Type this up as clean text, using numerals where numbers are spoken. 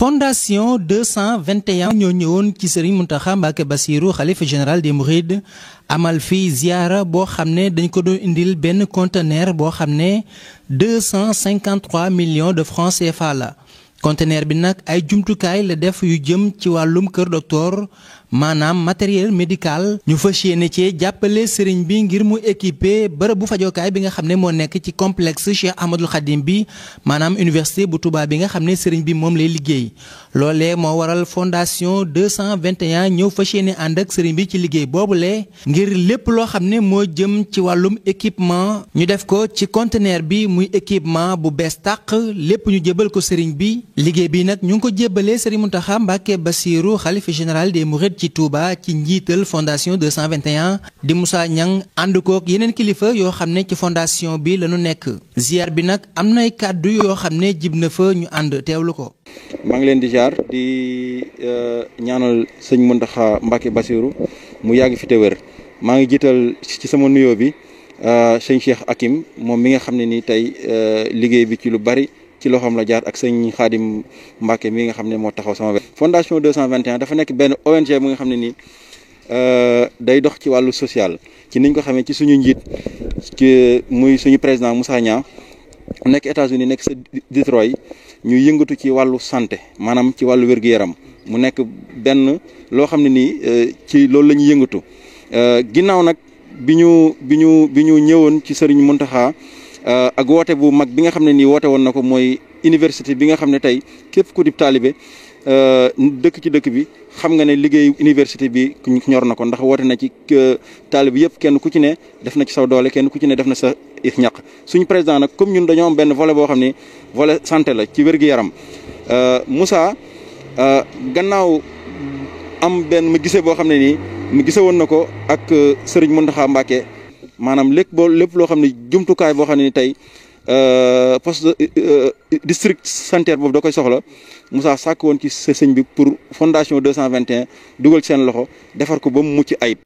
fondation 221 ñoo ñëwoon ci Serigne Mountakha Mbacké Bassirou xalifa général des Mourides amal fii ziara boo xam ne dañ ko doon indil benn conteneur boo xam ne 253 millions de francs CFA la. conteneur bi nag ay jumtukaay la def yu jëm ci wàllum kër docteur maanaam matériel médical ñu fas yéene ci jàppale sëriñ bi ngir mu équiper bërëb bu fajokaay bi nga xam ne moo nekk ci complexe Cheikh Ahmadoul Khadim bi maanaam université bu Touba bi nga xam ne sëriñ bi moom lay liggéey loolee moo waral fondation 221 ñëw fas yéene ànd ak sëriñ bi ci liggéey boobule ngir lépp loo xam ne moo jëm ci wàllum équipement ñu def ko ci conteneur bi muy équipement bu bees tàq lépp ñu jébal ko sëriñ bi liggéey bi nag ñu ngi ko jébalee Serigne Mountakha Mbacké Bassirou xalifa général des Mourides ci Touba ci njiital fondation 221 di Moussa Niang ànd kook yeneen kilifa yoo xam ne ci fondation bi lañu nekk ziar bi nag am nay kàddu yoo xam ne jib na fa ñu ànd teewlu ko. maa ngi leen di ziar di ñaanal sëñ Mountakha Mbacké Bassirou mu yàgg fi te wér maa ngi jiital ci sama nuyoo bi sëñ Cheikh Hakim moom mi nga xam ne ni tey liggéey bi ci lu bari. ci loxoom la jaar ak sëñ Khadim Mbacké mi nga xam ne moo taxaw sama wet. fondation 221 dafa nekk benn ONG bu nga xam ne nii day dox ci wàllu social ci niñ ko xamee ci suñu njiit ci muy suñu président Moussa Niang nekk États-Unis nekk sa Detroit ñu yëngatu ci wàllu santé maanaam ci wàllu wér-gu-yaram mu nekk benn loo xam ne nii ci loolu la ñuy yëngatu ginnaaw nag bi ñu ñëwoon ci Serigne Mountakha ak woote bu mag bi nga xam ne nii woote woon na ko mooy université bi nga xam ne tey képp ku di taalibe dëkk ci dëkk bi xam nga ne liggéey université bi ñor na ko ndax woote na ci taalibe yëpp kenn ku ci ne def na ci saw doole kenn ku ci ne def na sa ñaq suñu président nag comme ñun dañoo am benn volet boo xam ne volet santé la ci wér-gu-yaram Moussa gannaaw am benn ma gisee boo xam ne nii mu gise woon na ko ak Serigne Mountakha Mbacké maanaam lépp loo xam ne jumtukaay boo xam ne ni tey poste district sanitaire boobu da koy soxla Moussa sàkk woon ci sëñ bi pour fondation 221 dugal ci seen loxo defar ko ba mu mucc ayib.